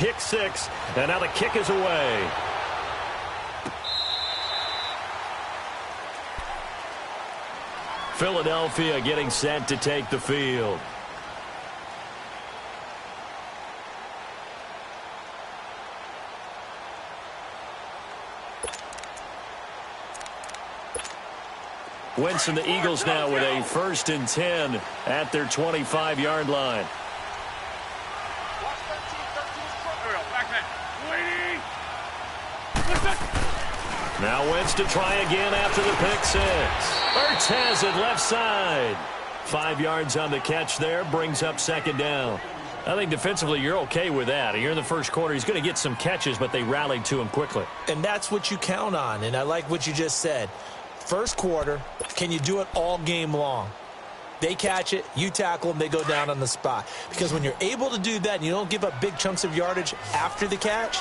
pick six, and now the kick is away. Philadelphia getting set to take the field. Wentz and the Eagles now with a 1st and 10 at their 25-yard line. Now Wentz to try again after the pick six. Ertz has it left side. 5 yards on the catch there, brings up 2nd down. I think defensively you're okay with that. You're in the first quarter. He's going to get some catches, but they rallied to him quickly. And that's what you count on, and I like what you just said. First quarter, can you do it all game long? They catch it, you tackle them, they go down on the spot. Because when you're able to do that and you don't give up big chunks of yardage after the catch,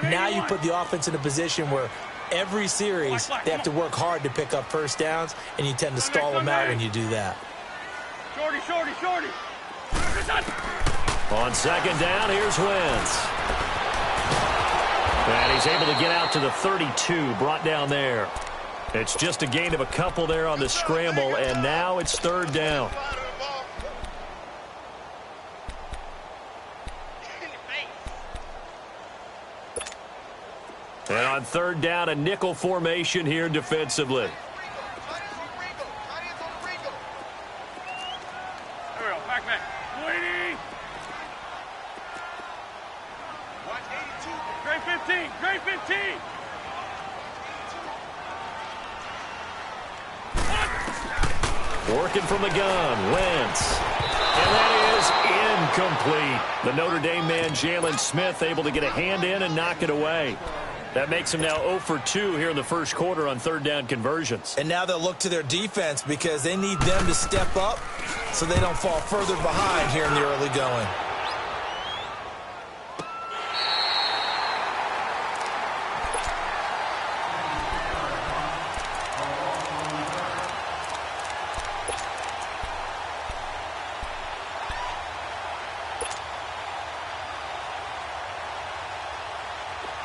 now you put the offense in a position where every series they have to work hard to pick up first downs, and you tend to stall them out when you do that. Shorty. On 2nd down, here's Wentz. And he's able to get out to the 32, brought down there. It's just a gain of a couple there on the scramble, and now it's 3rd down. And on 3rd down, a nickel formation here defensively. Great 15. Working from the gun, Wentz. And that is incomplete. The Notre Dame man, Jalen Smith, able to get a hand in and knock it away. That makes him now 0 for 2 here in the first quarter on 3rd down conversions. And now they'll look to their defense because they need them to step up so they don't fall further behind here in the early going.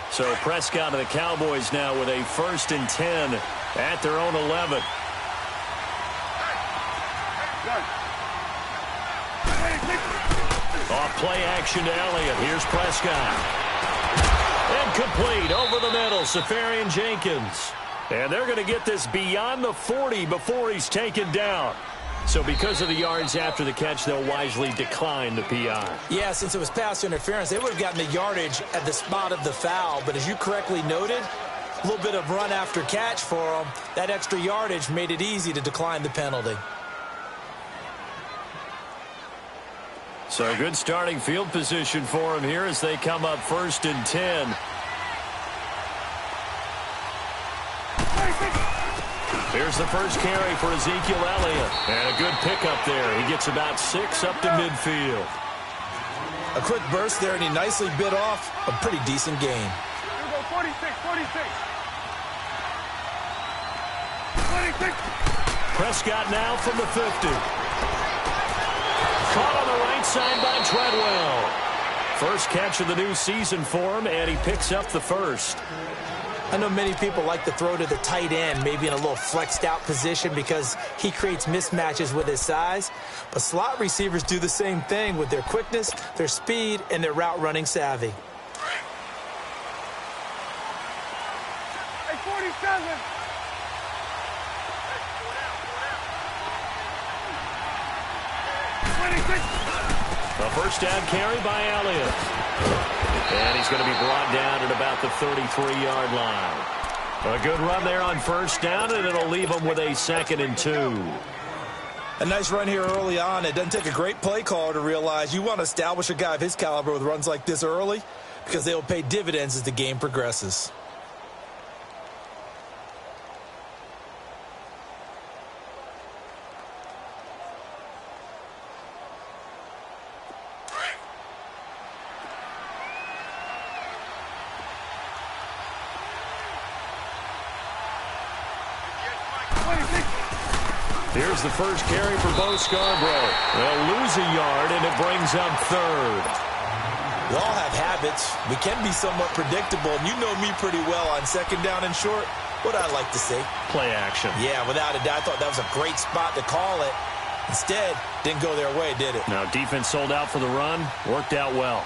So Prescott and the Cowboys now with a 1st and 10 at their own 11. Off play action to Elliott. Here's Prescott. Incomplete over the middle. Safarian Jenkins. And they're going to get this beyond the 40 before he's taken down. So because of the yards after the catch, they'll wisely decline the PI. Yeah, since it was pass interference, they would have gotten the yardage at the spot of the foul. But as you correctly noted, a little bit of run after catch for them. That extra yardage made it easy to decline the penalty. So good starting field position for them here as they come up 1st and 10. Here's the first carry for Ezekiel Elliott. And a good pickup there. He gets about 6 up to midfield. A quick burst there, and he nicely bit off a pretty decent gain. Here we go, 46. Prescott now from the 50. Caught on the right side by Treadwell. First catch of the new season for him, and he picks up the 1st. I know many people like to throw to the tight end, maybe in a little flexed out position because he creates mismatches with his size. But slot receivers do the same thing with their quickness, their speed, and their route running savvy. Hey, 47. A first down carry by Elliott. And he's going to be brought down at about the 33-yard line. A good run there on 1st down, and it'll leave him with a 2nd and 2. A nice run here early on. It doesn't take a great play caller to realize you want to establish a guy of his caliber with runs like this early because they will pay dividends as the game progresses. Here's the first carry for Bo Scarborough. They'll lose a yard, and it brings up 3rd. We all have habits. We can be somewhat predictable, and you know me pretty well on second down and short. What I like to say? Play action. Yeah, without a doubt. I thought that was a great spot to call it. Instead, didn't go their way, did it? Now, defense sold out for the run. Worked out well.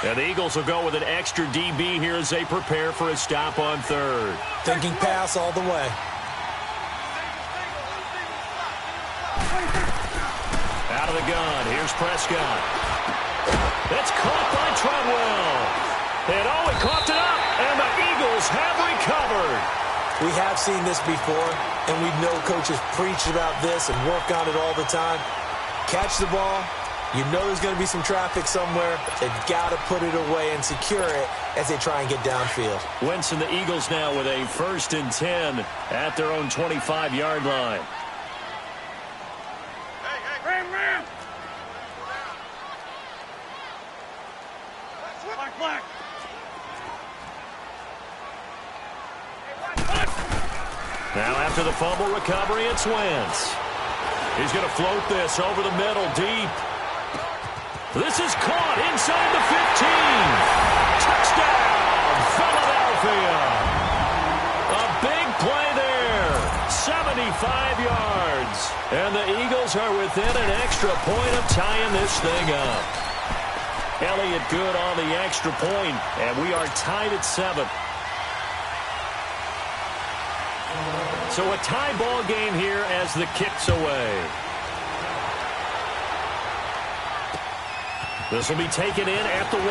And the Eagles will go with an extra DB here as they prepare for a stop on third. Thinking pass all the way. Out of the gun. Here's Prescott. It's caught by Treadwell. And he coughed it up. And the Eagles have recovered. We have seen this before, and we know coaches preach about this and work on it all the time. Catch the ball. You know there's going to be some traffic somewhere. They've got to put it away and secure it as they try and get downfield. Wentz and the Eagles now with a 1st and 10 at their own 25-yard line. Ram, ram. Black. Now after the fumble recovery, it's Wentz. He's going to float this over the middle deep. This is caught inside the 15. Touchdown, Philadelphia. A big play there. 75 yards. And the Eagles are within an extra point of tying this thing up. Elliott good on the extra point, and we are tied at 7. So a tie ball game here as the kick's away. This will be taken in at the 1.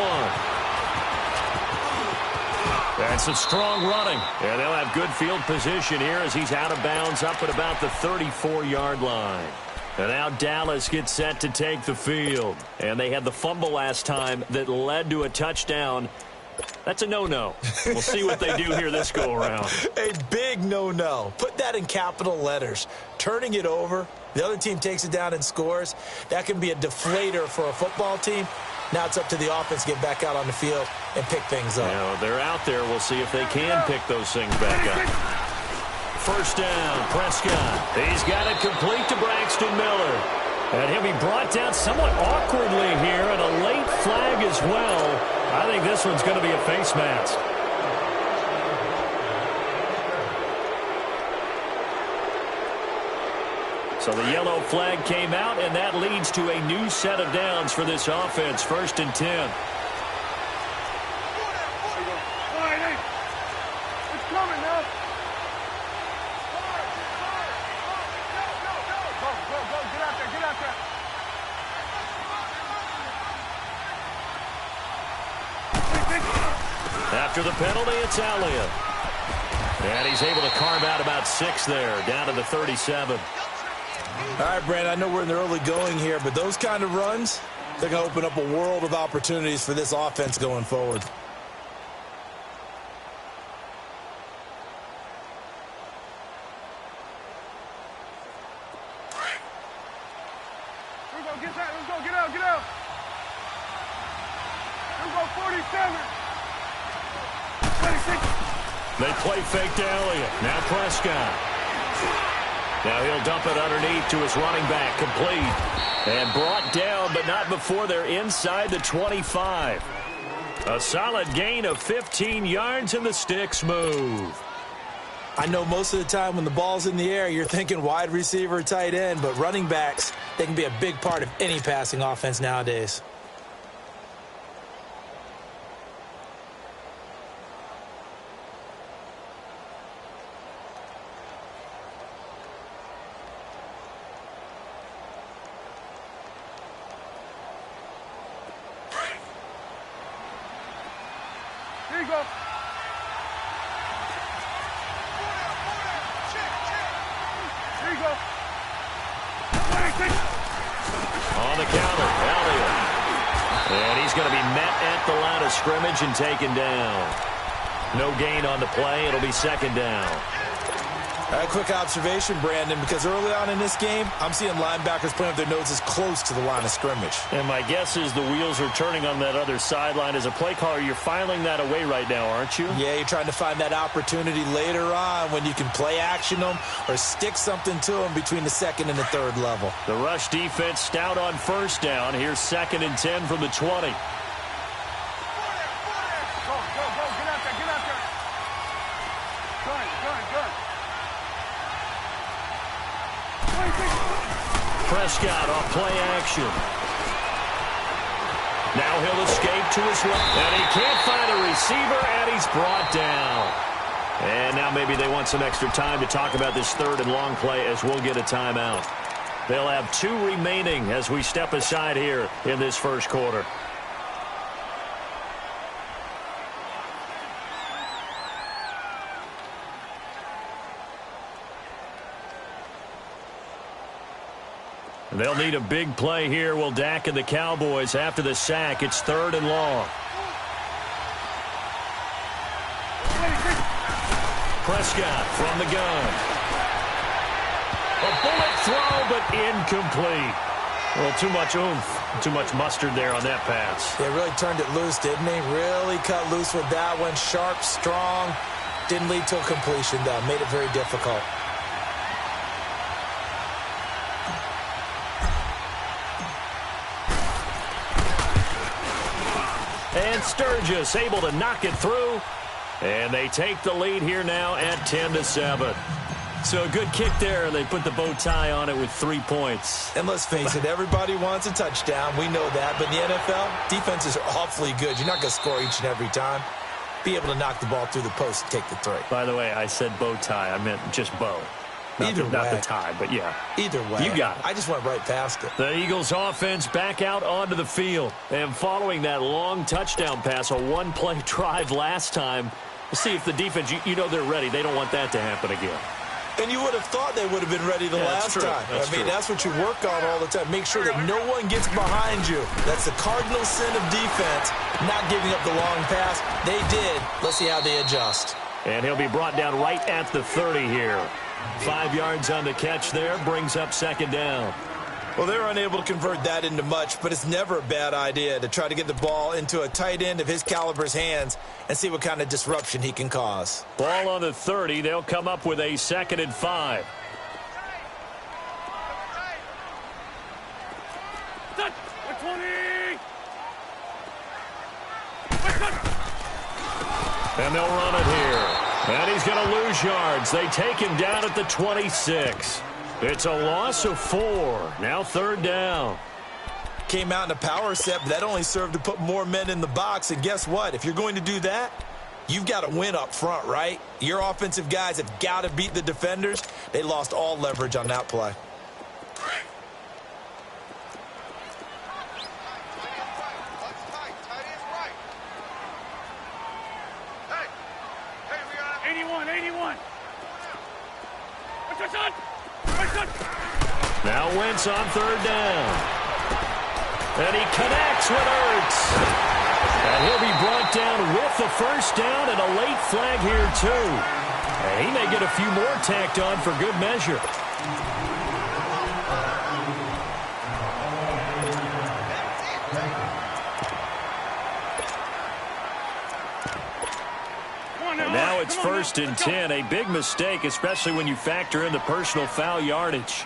That's a strong running. And they'll have good field position here as he's out of bounds up at about the 34-yard line. And now Dallas gets set to take the field. And they had the fumble last time that led to a touchdown. That's a no-no. We'll see what they do here this go-around. A big no-no. Put that in capital letters. Turning it over, the other team takes it down and scores. That can be a deflator for a football team. Now it's up to the offense to get back out on the field and pick things up. They're out there. We'll see if they can pick those things back up. 1st down, Prescott. He's got it complete to Braxton Miller. And he'll be brought down somewhat awkwardly here, and a late flag as well. I think this one's going to be a face mask. So the yellow flag came out, and that leads to a new set of downs for this offense. 1st and 10. It's coming now. Go, get out there, get out there. After the penalty, it's Elliott. And he's able to carve out about 6 there, down to the 37. All right, Brandon, I know we're in the early going here, but those kind of runs, they're going to open up a world of opportunities for this offense going forward. Get that. Let's go. Get out. Get out. Let's go 47. 26. They play fake to Elliott. Now Prescott. Now he'll dump it underneath to his running back. Complete. And brought down, but not before they're inside the 25. A solid gain of 15 yards, and the sticks move. I know most of the time when the ball's in the air, you're thinking wide receiver, tight end, but running backs, they can be a big part of any passing offense nowadays. Here you go. Here you go. 26. On the counter, Elliott. And he's going to be met at the line of scrimmage and taken down. No gain on the play. It'll be 2nd down. A quick observation, Brandon, because early on in this game, I'm seeing linebackers playing with their noses close to the line of scrimmage. And my guess is the wheels are turning on that other sideline. As a play caller, you're filing that away right now, aren't you? Yeah, you're trying to find that opportunity later on when you can play action them or stick something to them between the second and the third level. The rush defense stout on first down. Here's 2nd and 10 from the 20. Prescott off play action. Now he'll escape to his left. And he can't find a receiver, and he's brought down. And now maybe they want some extra time to talk about this 3rd and long play as we'll get a timeout. They'll have 2 remaining as we step aside here in this first quarter. They'll need a big play here. Will Dak and the Cowboys after the sack. It's 3rd and long. Prescott from the gun. A bullet throw, but incomplete. Well, too much oomph, too much mustard there on that pass. They really turned it loose, didn't they? Really cut loose with that one. Sharp, strong. Didn't lead to a completion, though. Made it very difficult. And Sturgis able to knock it through. And they take the lead here now at 10-7. So a good kick there, and they put the bow tie on it with 3 points. And let's face it, everybody wants a touchdown. We know that. But in the NFL, defenses are awfully good. You're not going to score each and every time. Be able to knock the ball through the post and take the 3. By the way, I said bow tie. I meant just bow. Not the tie, but yeah. Either way. You got it. I just went right past it. The Eagles offense back out onto the field. And following that long touchdown pass, a one-play drive last time, we'll see if the defense, you know they're ready. They don't want that to happen again. And you would have thought they would have been ready the last time. That's what you work on all the time. Make sure that no one gets behind you. That's the cardinal sin of defense, not giving up the long pass. They did. Let's see how they adjust. And he'll be brought down right at the 30 here. 5 yards on the catch there, brings up 2nd down. Well, they're unable to convert that into much, but it's never a bad idea to try to get the ball into a tight end of his caliber's hands and see what kind of disruption he can cause. Ball on the 30. They'll come up with a 2nd and 5. And they'll run it here. And he's going to lose yards. They take him down at the 26. It's a loss of 4. Now 3rd down. Came out in a power set, but that only served to put more men in the box. And guess what? If you're going to do that, you've got to win up front, right? Your offensive guys have got to beat the defenders. They lost all leverage on that play. Now Wentz on 3rd down. And he connects with Ertz. And he'll be brought down with the 1st down and a late flag here, too. And he may get a few more tacked on for good measure. And now it's 1st and 10. A big mistake, especially when you factor in the personal foul yardage.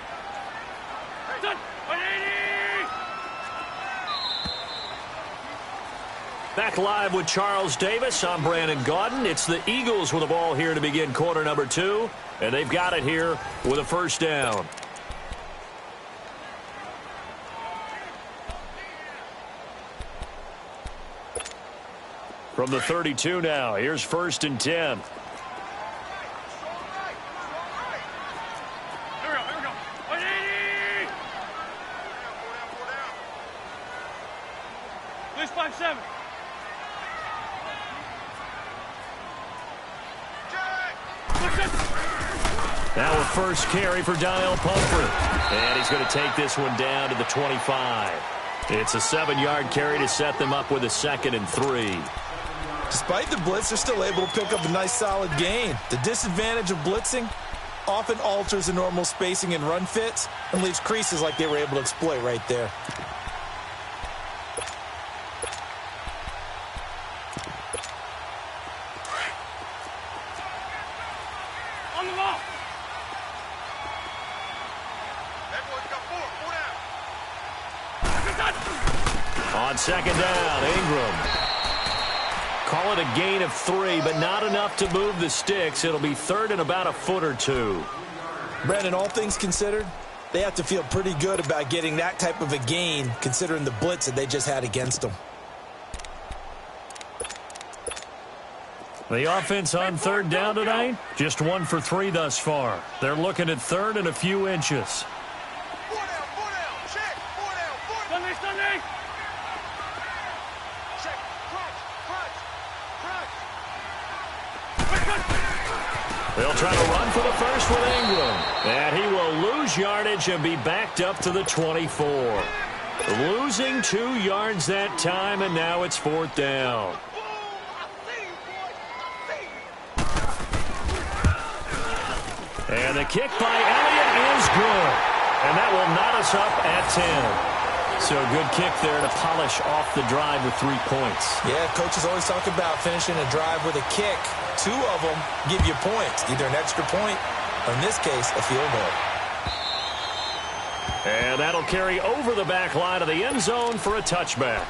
Back live with Charles Davis. I'm Brandon Gaudin. It's the Eagles with the ball here to begin quarter number 2. And they've got it here with a 1st down. From the 32 now. Here's 1st and 10. Please 5-7. Now a first carry for Daniel Pumphrey. And he's going to take this one down to the 25. It's a 7-yard carry to set them up with a 2nd and 3. Despite the blitz, they're still able to pick up a nice solid gain. The disadvantage of blitzing, often alters the normal spacing and run fits and leaves creases like they were able to exploit right there. On the ball. On second down, Ingram. Call it a gain of 3, but not enough to move the sticks. It'll be third and about a foot or two. Brandon, all things considered, they have to feel pretty good about getting that type of a gain considering the blitz that they just had against them. The offense on third down tonight, just 1 for 3 thus far. They're looking at third and a few inches. Sunday, Sunday. They'll try to run for the first with Ingram. And he will lose yardage and be backed up to the 24. Losing 2 yards that time, and now it's fourth down. And the kick by Elliott is good. And that will knot us up at 10. So a good kick there to polish off the drive with 3 points. Yeah, coaches always talk about finishing a drive with a kick. 2 of them give you points, either an extra point or, in this case, a field goal. And that'll carry over the back line of the end zone for a touchback.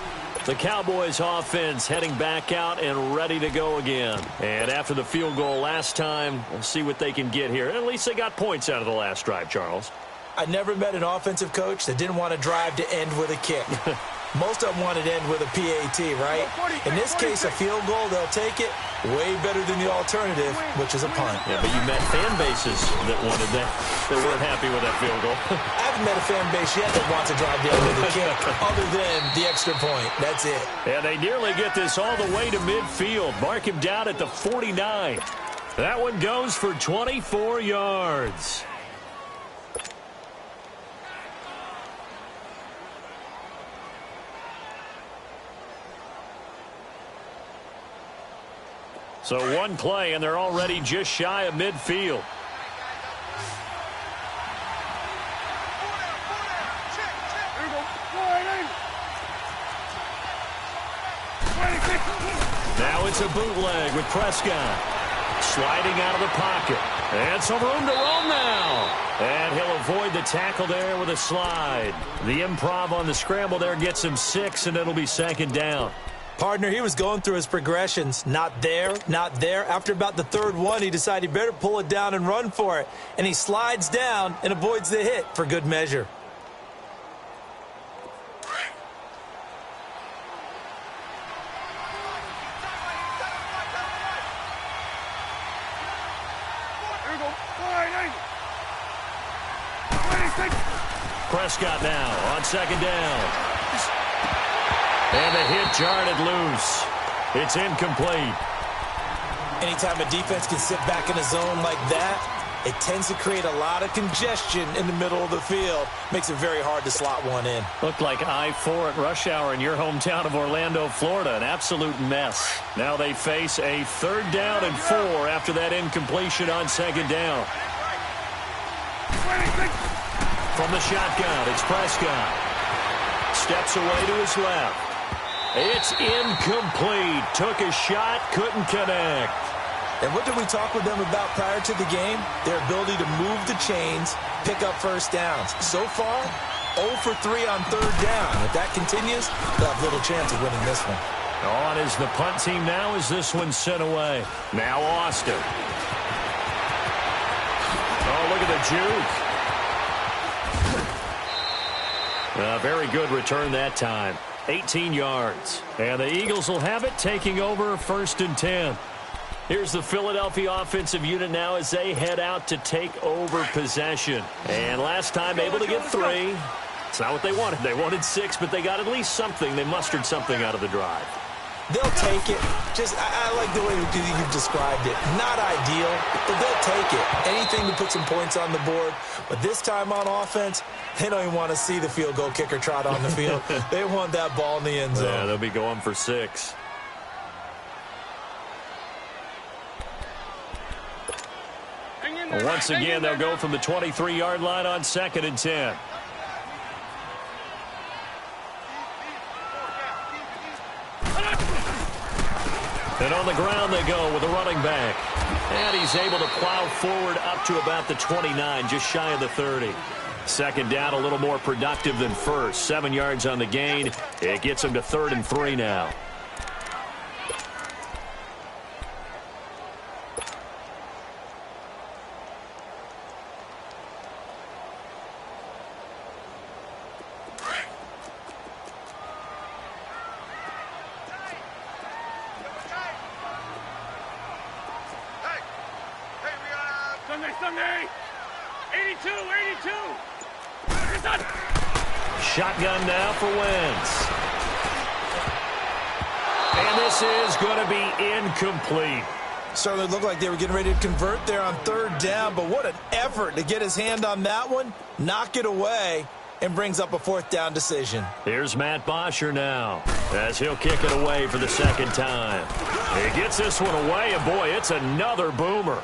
The Cowboys offense heading back out and ready to go again. And after the field goal last time, we'll see what they can get here. At least they got points out of the last drive, Charles. I never met an offensive coach that didn't want to drive to end with a kick. Most of them wanted to end with a PAT, right? In this case, a field goal, they'll take it. Way better than the alternative, which is a punt. Yeah, but you met fan bases that wanted that, that weren't happy with that field goal. I haven't met a fan base yet that wants to drive down with a kick, other than the extra point. That's it. And they nearly get this all the way to midfield. Mark him down at the 49. That one goes for 24 yards. So one play, and they're already just shy of midfield. Now it's a bootleg with Prescott. Sliding out of the pocket. And some room to roam now. And he'll avoid the tackle there with a slide. The improv on the scramble there gets him 6, and it'll be second down. Partner, he was going through his progressions. Not there, not there. After about the third one, he decided he better pull it down and run for it. And he slides down and avoids the hit for good measure. Prescott now on second down. And the hit jarred loose. It's incomplete. Anytime a defense can sit back in a zone like that, it tends to create a lot of congestion in the middle of the field. Makes it very hard to slot one in. Looked like I-4 at rush hour in your hometown of Orlando, Florida. An absolute mess. Now they face a third down and 4 after that incompletion on second down. From the shotgun, it's Prescott. Steps away to his left. It's incomplete. Took a shot, couldn't connect. And what did we talk with them about prior to the game? Their ability to move the chains, pick up first downs. So far, 0 for 3 on third down. If that continues, they'll have little chance of winning this one. On is the punt team now as this one's sent away. Now Austin. Oh, look at the juke. Very good return that time. 18 yards. And the Eagles will have it, taking over first and 10. Here's the Philadelphia offensive unit now as they head out to take over possession. And last time able to get 3. It's not what they wanted. They wanted 6, but they got at least something. They mustered something out of the drive. They'll take it. I like the way you've described it. Not ideal, but they'll take it. Anything to put some points on the board. But this time on offense, they don't even want to see the field goal kicker trot on the field. They want that ball in the end zone. Yeah, they'll be going for 6. Hang in Once again, they'll go from the 23-yard line on 2nd and 10. And on the ground they go with a running back. And he's able to plow forward up to about the 29, just shy of the 30. 2nd down, a little more productive than first. 7 yards on the gain. It gets him to 3rd and 3 now. Sunday! 82! It's done! Shotgun now for Wentz. And this is going to be incomplete. Certainly looked like they were getting ready to convert there on 3rd down, but what an effort to get his hand on that one, knock it away, and brings up a 4th down decision. Here's Matt Bosher now as he'll kick it away for the 2nd time. He gets this one away, and boy, it's another boomer.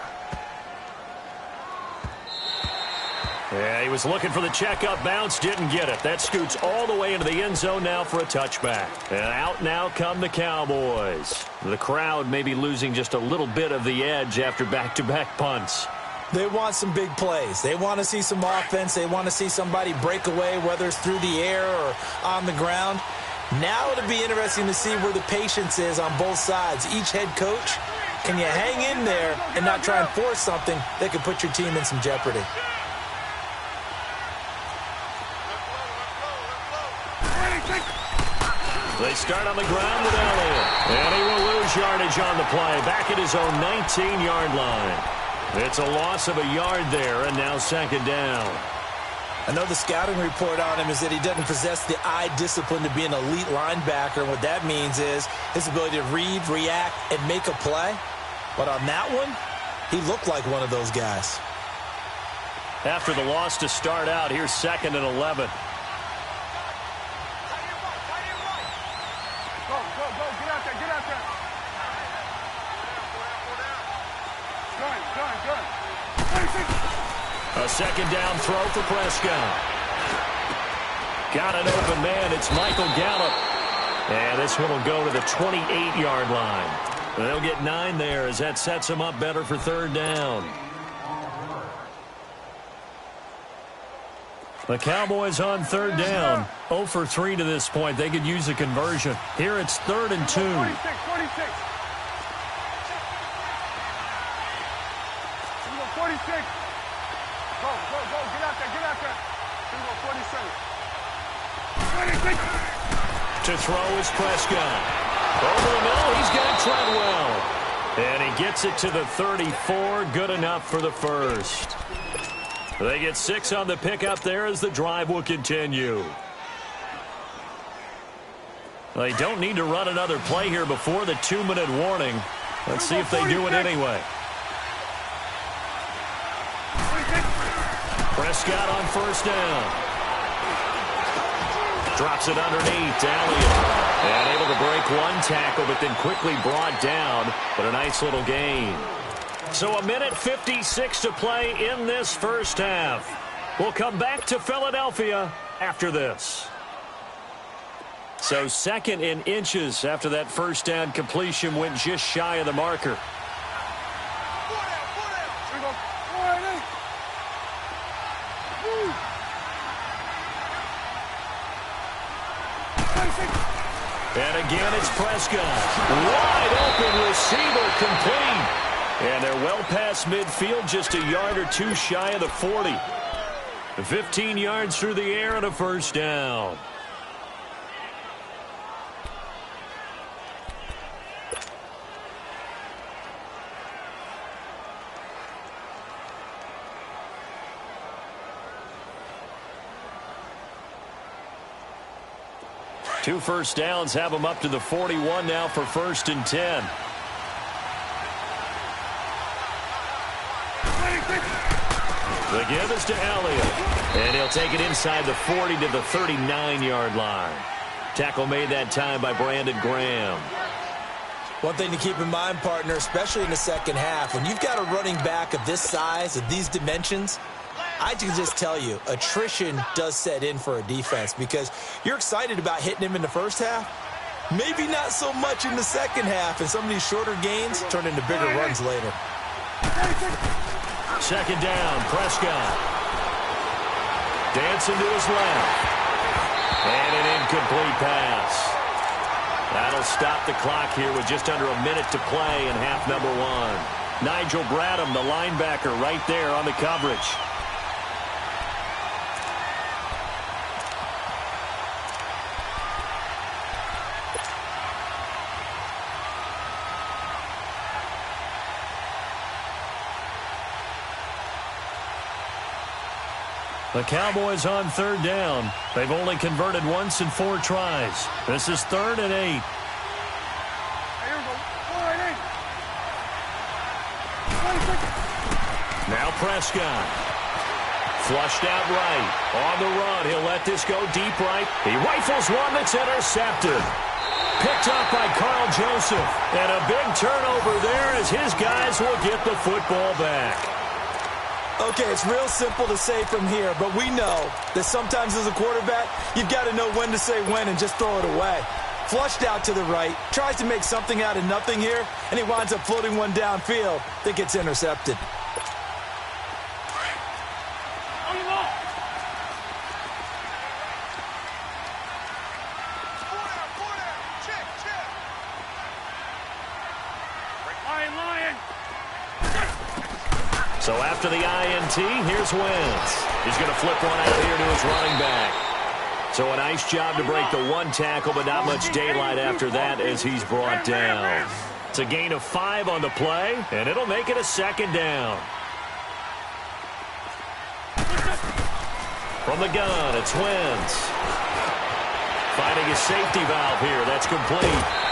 Yeah, he was looking for the checkup bounce, didn't get it. That scoots all the way into the end zone now for a touchback. And out now come the Cowboys. The crowd may be losing just a little bit of the edge after back-to-back punts. They want some big plays. They want to see some offense. They want to see somebody break away, whether it's through the air or on the ground. Now it'll be interesting to see where the patience is on both sides. Each head coach, can you hang in there and not try and force something that could put your team in some jeopardy? They start on the ground with Elliott. And he will lose yardage on the play. Back at his own 19-yard line. It's a loss of a yard there, and now 2nd down. I know the scouting report on him is that he doesn't possess the eye discipline to be an elite linebacker. And what that means is his ability to read, react, and make a play. But on that one, he looked like one of those guys. After the loss to start out, here's 2nd and 11. A 2nd down throw for Prescott. Got an open man. It's Michael Gallup. And this one will go to the 28-yard line. They'll get 9 there as that sets them up better for 3rd down. The Cowboys on 3rd down. 0 for 3 to this point. They could use a conversion. Here it's 3rd and 2. 46. Go, get out there. 47. To throw is Prescott. Over the middle, he's got Treadwell. And he gets it to the 34, good enough for the first. They get 6 on the pickup there as the drive will continue. They don't need to run another play here before the 2-minute warning. Let's see if they do it anyway. Prescott on 1st down. Drops it underneath to Elliott. And able to break one tackle, but then quickly brought down. But a nice little gain. So 1:56 to play in this first half. We'll come back to Philadelphia after this. So 2nd in inches after that first down completion went just shy of the marker. And again, it's Prescott. Wide open receiver complete. And they're well past midfield, just a yard or 2 shy of the 40. 15 yards through the air and a first down. Two first downs have them up to the 41 now for 1st and 10. The give is to Elliott. And he'll take it inside the 40 to the 39-yard line. Tackle made that time by Brandon Graham. One thing to keep in mind, partner, especially in the second half, when you've got a running back of this size, of these dimensions, I can just tell you, attrition does set in for a defense because you're excited about hitting him in the first half. Maybe not so much in the second half, and some of these shorter gains turn into bigger runs later. Second down, Prescott. Dancing to his left. And an incomplete pass. That'll stop the clock here with just under a minute to play in half number one. Nigel Bradham, the linebacker, right there on the coverage. The Cowboys on third down. They've only converted once in 4 tries. This is 3rd and 8. Now Prescott. Flushed out right. On the run. He'll let this go deep right. He rifles one that's intercepted. Picked up by Carl Joseph. And a big turnover there as his guys will get the football back. Okay, it's real simple to say from here, but we know that sometimes as a quarterback, you've got to know when to say when and just throw it away. Flushed out to the right, tries to make something out of nothing here, and he winds up floating one downfield that gets intercepted. So after the INT, here's Wentz. He's going to flip one out here to his running back. So a nice job to break the 1 tackle, but not much daylight after that as he's brought down. It's a gain of 5 on the play, and it'll make it a second down. From the gun, it's Wentz. Finding a safety valve here. That's complete.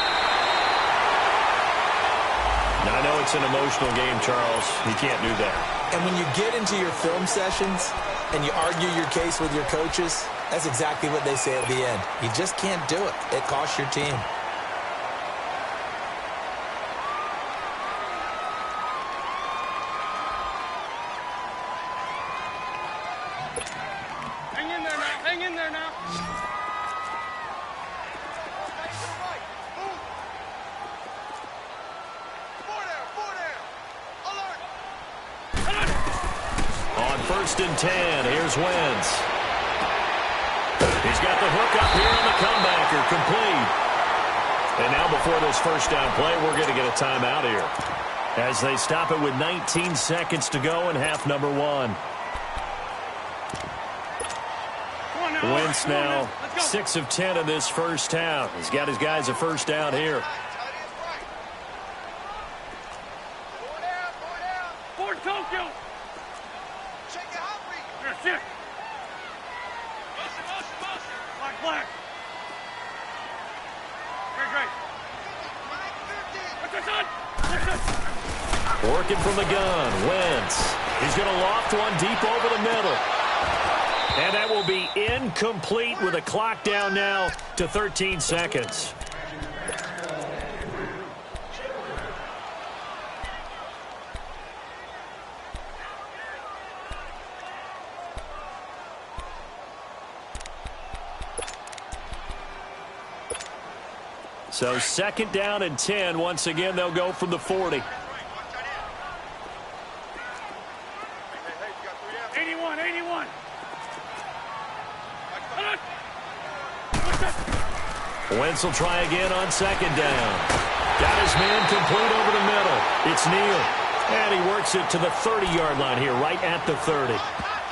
Now, I know it's an emotional game, Charles. You can't do that. And when you get into your film sessions and you argue your case with your coaches, that's exactly what they say at the end. You just can't do it. It costs your team. Hang in there now. Hang in there now. On 1st and 10, here's Wentz. He's got the hook up here on the comebacker, complete. And now before this first down play, we're going to get a timeout here as they stop it with 19 seconds to go in half number one. Wentz now 6 of 10 in this first half. He's got his guys a first down here. Ford Tokyo. That's it. Black, black. Great. What's this on? Working from the gun, Wentz. He's going to loft one deep over the middle. And that will be incomplete with a clock down now to 13 seconds. So 2nd down and 10. Once again, they'll go from the 40. 81. Wentz will try again on 2nd down. Got his man complete over the middle. It's Neal. And he works it to the 30-yard line here, right at the 30.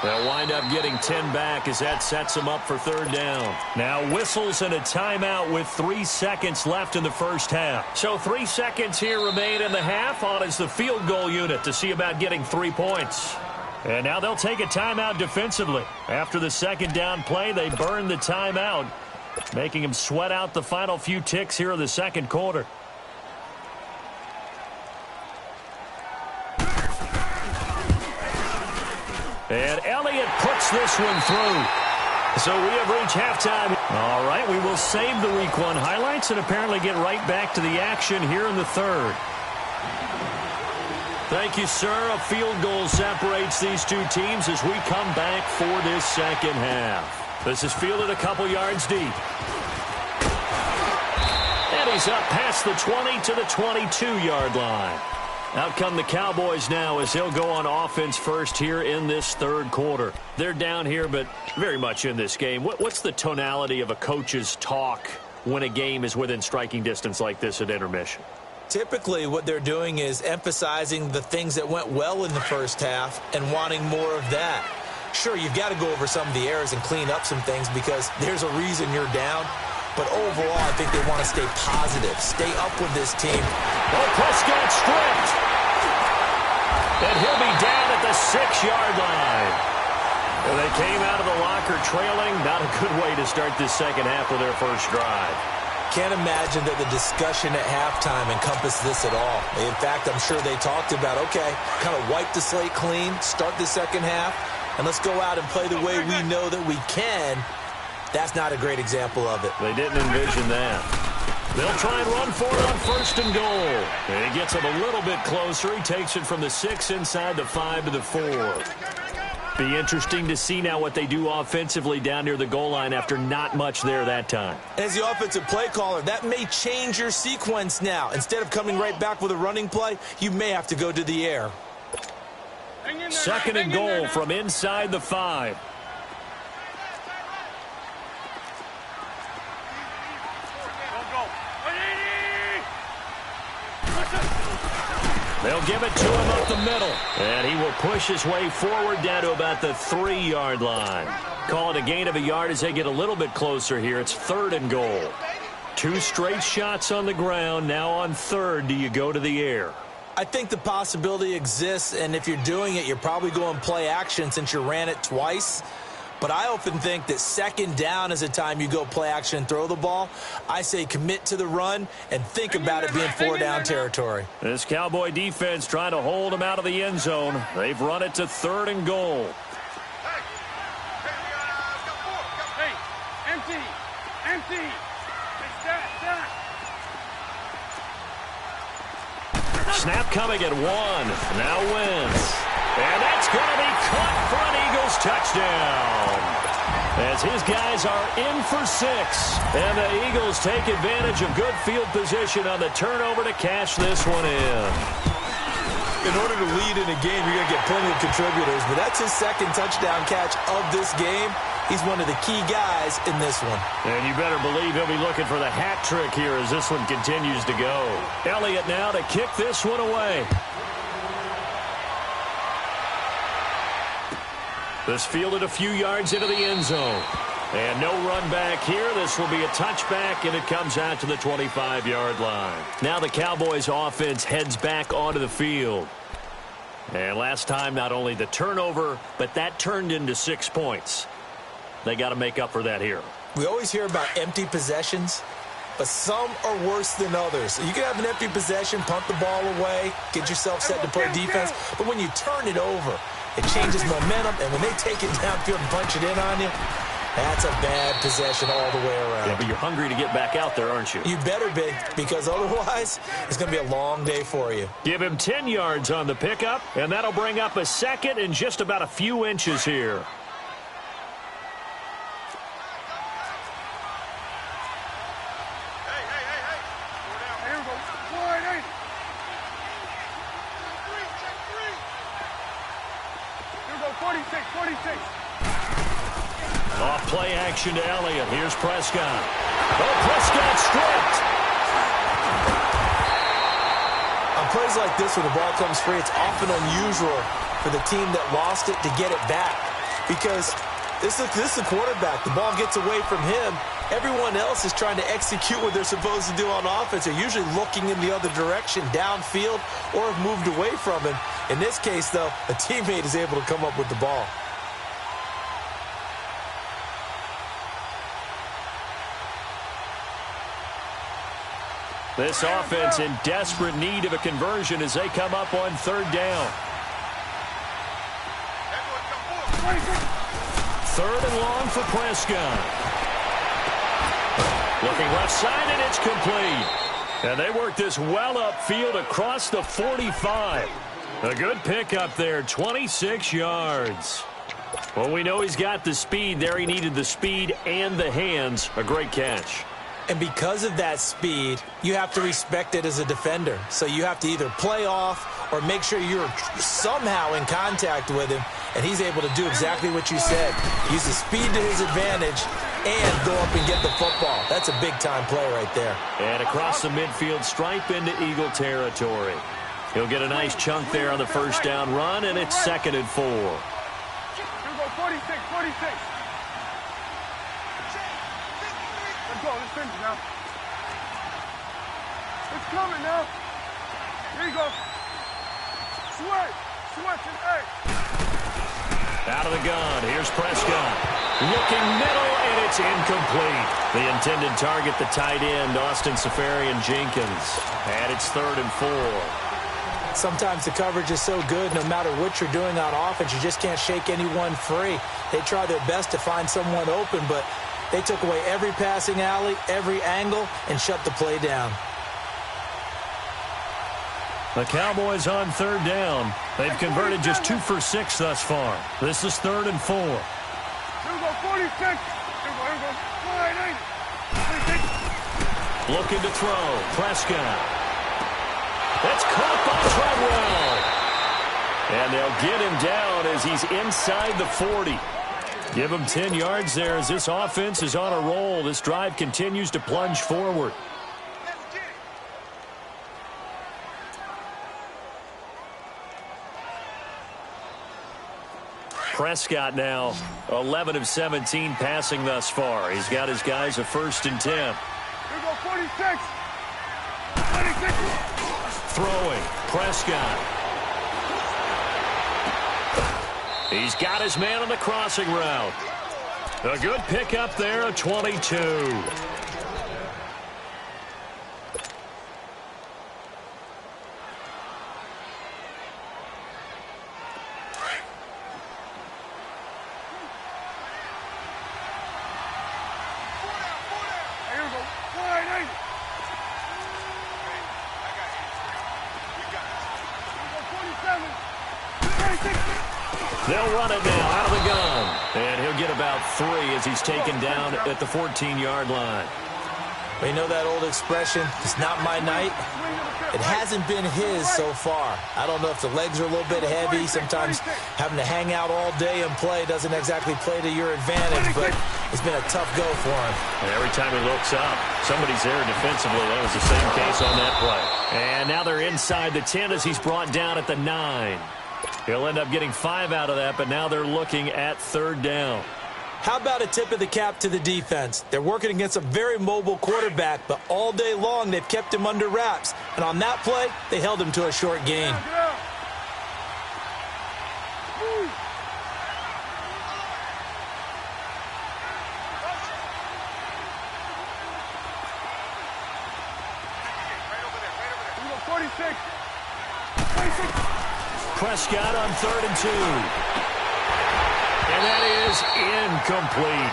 They'll wind up getting 10 back as that sets them up for 3rd down. Now whistles and a timeout with 3 seconds left in the first half. So 3 seconds here remain in the half on as the field goal unit to see about getting 3 points. And now they'll take a timeout defensively. After the 2nd down play, they burn the timeout, making them sweat out the final few ticks here in the 2nd quarter. And Elliott puts this one through. So we have reached halftime. All right, we will save the Week 1 highlights and apparently get right back to the action here in the third. Thank you, sir. A field goal separates these two teams as we come back for this second half. This is fielded a couple yards deep. And he's up past the 20 to the 22-yard line. Out come the Cowboys now as they'll go on offense first here in this third quarter. They're down here, but very much in this game. What's the tonality of a coach's talk when a game is within striking distance like this at intermission? Typically, what they're doing is emphasizing the things that went well in the first half and wanting more of that. Sure, you've got to go over some of the errors and clean up some things because there's a reason you're down. But overall, I think they want to stay positive, stay up with this team. Oh, Prescott stripped. And he'll be down at the 6-yard line. And they came out of the locker trailing. Not a good way to start this second half of their first drive. Can't imagine that the discussion at halftime encompassed this at all. In fact, I'm sure they talked about, okay, kind of wipe the slate clean, start the second half, and let's go out and play the way we know that we can. That's not a great example of it. They didn't envision that. They'll try and run for it on first and goal. And he gets it a little bit closer. He takes it from the 6 inside the 5 to the 4. Be interesting to see now what they do offensively down near the goal line after not much there that time. As the offensive play caller, that may change your sequence now. Instead of coming right back with a running play, you may have to go to the air. Second and goal from inside the 5. They'll give it to him up the middle. And he will push his way forward down to about the 3-yard line. Call it a gain of a yard as they get a little bit closer here. It's third and goal. 2 straight shots on the ground. Now on third, do you go to the air? I think the possibility exists, and if you're doing it, you're probably going play action since you ran it twice. But I often think that second down is a time you go play action and throw the ball. I say commit to the run and think about it being 4-down territory. This Cowboy defense trying to hold him out of the end zone. They've run it to third and goal. Hey, empty. Snap coming at 1. Now Wentz. And that's going to be caught for an Eagles touchdown. As his guys are in for 6. And the Eagles take advantage of good field position on the turnover to cash this one in. In order to lead in a game, you're going to get plenty of contributors. But that's his second touchdown catch of this game. He's one of the key guys in this one. And you better believe he'll be looking for the hat trick here as this one continues to go. Elliott now to kick this one away. This fielded a few yards into the end zone. And no run back here. This will be a touchback, and it comes out to the 25-yard line. Now the Cowboys offense heads back onto the field. And last time, not only the turnover, but that turned into 6 points. They got to make up for that here. We always hear about empty possessions, but some are worse than others. You can have an empty possession, punt the ball away, get yourself set to play defense, but when you turn it over, it changes momentum, and when they take it downfield and punch it in on you, that's a bad possession all the way around. Yeah, but you're hungry to get back out there, aren't you? You better be, because otherwise it's going to be a long day for you. Give him 10 yards on the pickup, and that'll bring up a second and just about a few inches here. Here we go. 4-8. Here we go. 46. Off play action to Elliott. Here's Prescott. Oh, Prescott stripped. On plays like this where the ball comes free, it's often unusual for the team that lost it to get it back. Because this is the quarterback. The ball gets away from him. Everyone else is trying to execute what they're supposed to do on offense. They're usually looking in the other direction, downfield, or have moved away from him. In this case, though, a teammate is able to come up with the ball. This offense in desperate need of a conversion as they come up on third down. Third and long for Prescott. Looking left side, and it's complete. And they work this well upfield across the 45. A good pickup there, 26 yards. Well, we know he's got the speed there. He needed the speed and the hands. A great catch. And because of that speed, you have to respect it as a defender. So you have to either play off or make sure you're somehow in contact with him, and he's able to do exactly what you said. Use the speed to his advantage and go up and get the football. That's a big-time play right there. And across the midfield stripe into Eagle territory. He'll get a nice chunk there on the first down run, and it's 2nd and 4. Here we go, 46, 46. Let's go, let's finish now. It's coming now. Here you go. Switch, and hey. Out of the gun, here's Prescott. Looking middle, and it's incomplete. The intended target, the tight end, Austin Safarian-Jenkins. And it's 3rd and 4. Sometimes the coverage is so good, no matter what you're doing on offense, you just can't shake anyone free. They try their best to find someone open, but they took away every passing alley, every angle, and shut the play down. The Cowboys on 3rd down. They've converted just 2 for 6 thus far. This is 3rd and 4. Here we go, 46. Here we go. Wide, 46. Looking to throw. Prescott. That's caught by Treadwell. And they'll get him down as he's inside the 40. Give him 10 yards there as this offense is on a roll. This drive continues to plunge forward. Prescott now 11 of 17 passing thus far. He's got his guys a 1st and 10. Here we go, 46. 46. Throwing. Prescott. He's got his man on the crossing route. A good pickup there, a 22. They'll run it now out of the gun. And he'll get about 3 as he's taken down at the 14-yard line. Well, you know that old expression, it's not my night? It hasn't been his so far. I don't know if the legs are a little bit heavy. Sometimes having to hang out all day and play doesn't exactly play to your advantage, but it's been a tough go for him. And every time he looks up, somebody's there defensively. That was the same case on that play. And now they're inside the 10 as he's brought down at the 9. He'll end up getting 5 out of that, but now they're looking at 3rd down. How about a tip of the cap to the defense? They're working against a very mobile quarterback, but all day long they've kept him under wraps. And on that play, they held him to a short gain. Prescott on 3rd and 2. And that is incomplete.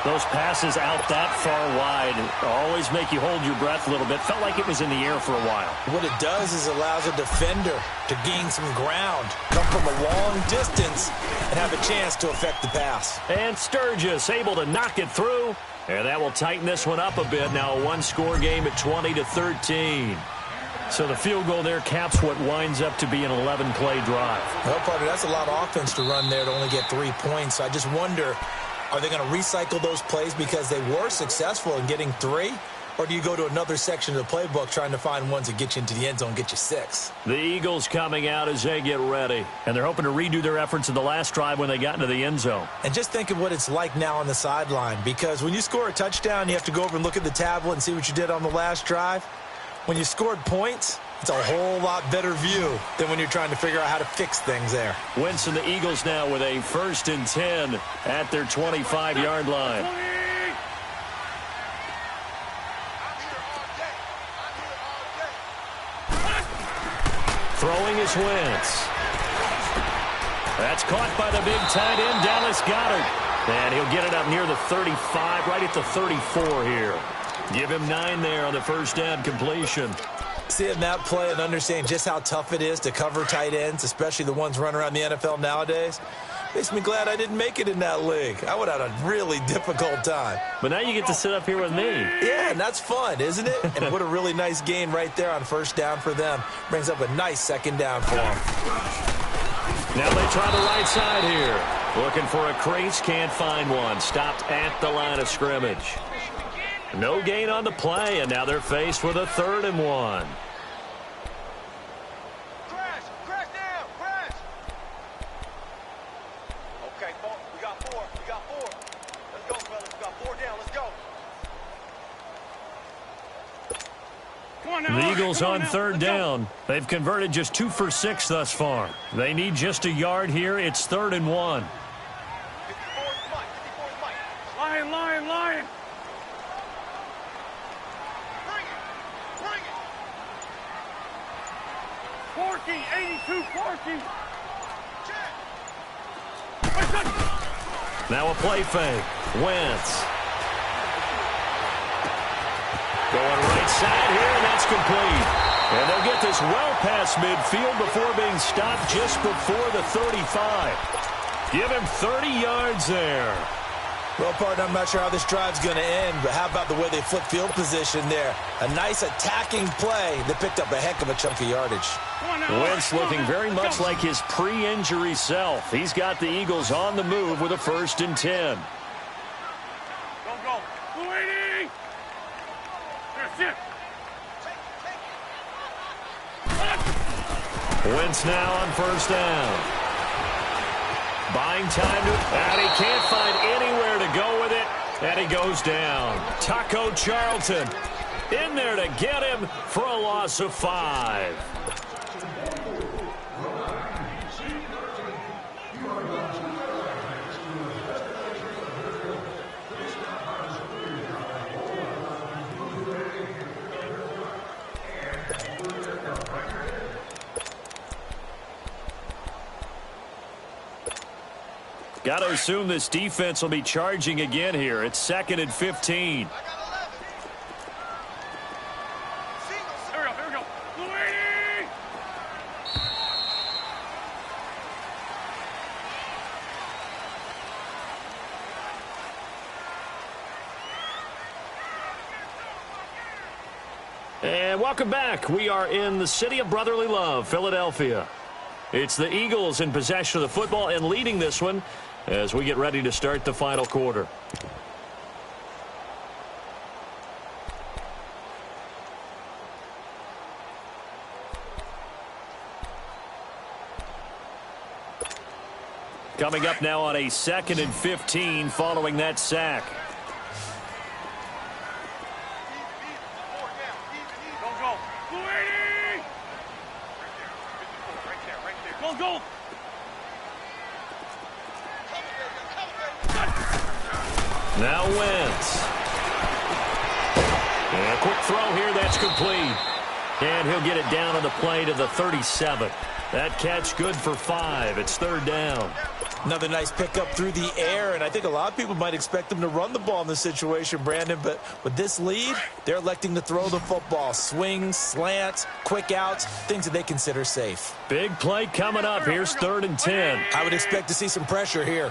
Those passes out that far wide always make you hold your breath a little bit. Felt like it was in the air for a while. What it does is allows a defender to gain some ground, come from a long distance, and have a chance to affect the pass. And Sturgis able to knock it through. And that will tighten this one up a bit. Now a one-score game at 20-13. So the field goal there caps what winds up to be an 11-play drive. Well, partner, that's a lot of offense to run there to only get 3 points. So I just wonder, are they going to recycle those plays because they were successful in getting 3? Or do you go to another section of the playbook trying to find ones that get you into the end zone, get you 6? The Eagles coming out as they get ready. And they're hoping to redo their efforts in the last drive when they got into the end zone. And just think of what it's like now on the sideline. Because when you score a touchdown, you have to go over and look at the tablet and see what you did on the last drive. When you scored points, it's a whole lot better view than when you're trying to figure out how to fix things there. Wentz and the Eagles now with a 1st and 10 at their 25-yard line. Throwing is Wentz. That's caught by the big tight end, Dallas Goedert. And he'll get it up near the 35, right at the 34 here. Give him 9 there on the first down completion. Seeing that play and understanding just how tough it is to cover tight ends, especially the ones running around the NFL nowadays, makes me glad I didn't make it in that league. I would have had a really difficult time. But now you get to sit up here with me. Yeah, and that's fun, isn't it? And what a really nice gain right there on first down for them. Brings up a nice second down for them. Now they try the right side here. Looking for a crease, can't find one. Stopped at the line of scrimmage. No gain on the play, and now they're faced with a 3rd and 1. Crash down, crash. Okay, we got 4. Let's go, fellas. We got 4 down. Let's go. Come on now. The Eagles on 3rd down. They've converted just 2 for 6 thus far. They need just a yard here. It's 3rd and 1. 54's Mike. Lion. Bring it. 82, Porky. Now a play fake. Wentz. Going right side here, and that's complete. And they'll get this well past midfield before being stopped just before the 35. Give him 30 yards there. Well, partner, I'm not sure how this drive's going to end, but how about the way they flip field position there? A nice attacking play that picked up a heck of a chunk of yardage. Wentz looking very much like his pre-injury self. He's got the Eagles on the move with a 1st and 10. Go. 280. That's it. Wentz now on 1st down. Buying time and he can't find anywhere to go with it, and he goes down. Taco Charlton in there to get him for a loss of 5. Got to assume this defense will be charging again here. It's 2nd and 15. Here we go. 280. And welcome back. We are in the city of brotherly love, Philadelphia. It's the Eagles in possession of the football and leading this one as we get ready to start the final quarter. Coming up now on a 2nd and 15 following that sack. Go. 280. Right there. Go. Now Wentz. And a quick throw here, that's complete. And he'll get it down on the play to the 37. That catch good for 5. It's 3rd down. Another nice pickup through the air, and I think a lot of people might expect them to run the ball in this situation, Brandon, but with this lead, they're electing to throw the football. Swings, slants, quick outs, things that they consider safe. Big play coming up. Here's 3rd and 10. I would expect to see some pressure here.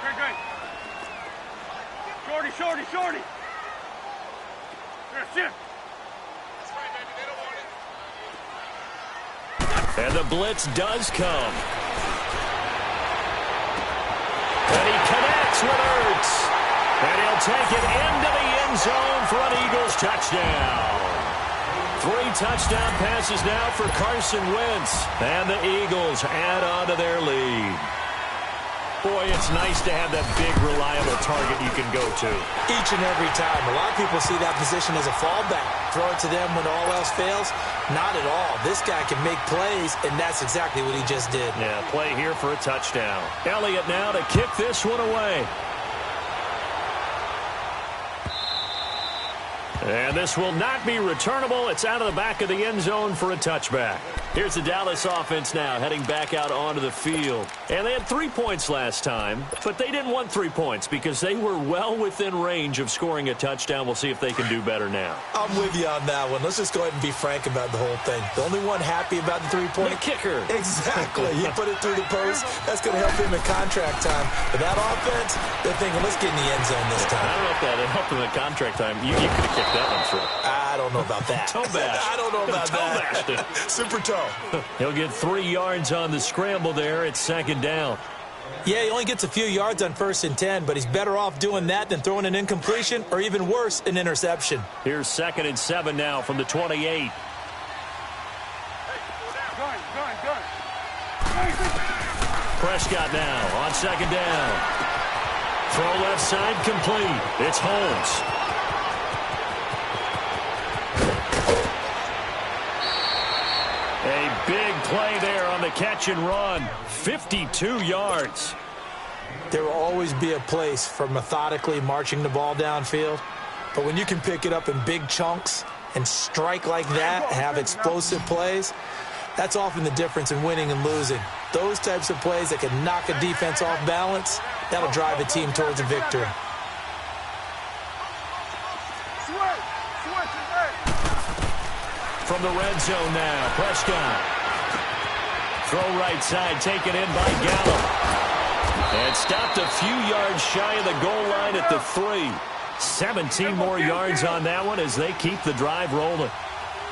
Great. Shorty. That's it. That's right, baby. They don't want it. And the blitz does come. And he connects with Ertz. And he'll take it into the end zone for an Eagles touchdown. 3 touchdown passes now for Carson Wentz. And the Eagles add on to their lead. Boy, it's nice to have that big, reliable target you can go to. Each and every time. A lot of people see that position as a fallback. Throw it to them when all else fails. Not at all. This guy can make plays, and that's exactly what he just did. Yeah, play here for a touchdown. Elliott now to kick this one away. And this will not be returnable. It's out of the back of the end zone for a touchback. Here's the Dallas offense now heading back out onto the field. And they had 3 points last time, but they didn't want 3 points because they were well within range of scoring a touchdown. We'll see if they can do better now. I'm with you on that one. Let's just go ahead and be frank about the whole thing. The only one happy about the 3-point. The kicker. Exactly. He put it through the post. That's going to help him in contract time. But that offense, they're thinking, let's get in the end zone this time. I don't know if that helped him in contract time. You could have kicked that one through. I don't know about that. Toe bash. I don't know about that. Super toe. He'll get 3 yards on the scramble there. It's second down. Yeah, he only gets a few yards on 1st and 10, but he's better off doing that than throwing an incompletion or even worse, an interception. Here's 2nd and 7 now from the 28. Prescott now on 2nd down. Throw left side complete. It's Holmes. A big play there on the catch and run. 52 yards. There will always be a place for methodically marching the ball downfield. But when you can pick it up in big chunks and strike like that, have explosive plays, that's often the difference in winning and losing. Those types of plays that can knock a defense off balance, that'll drive a team towards a victory. From the red zone now, Prescott. Throw right side, taken in by Gallup. And stopped a few yards shy of the goal line at the 3. 17 more yards on that one as they keep the drive rolling.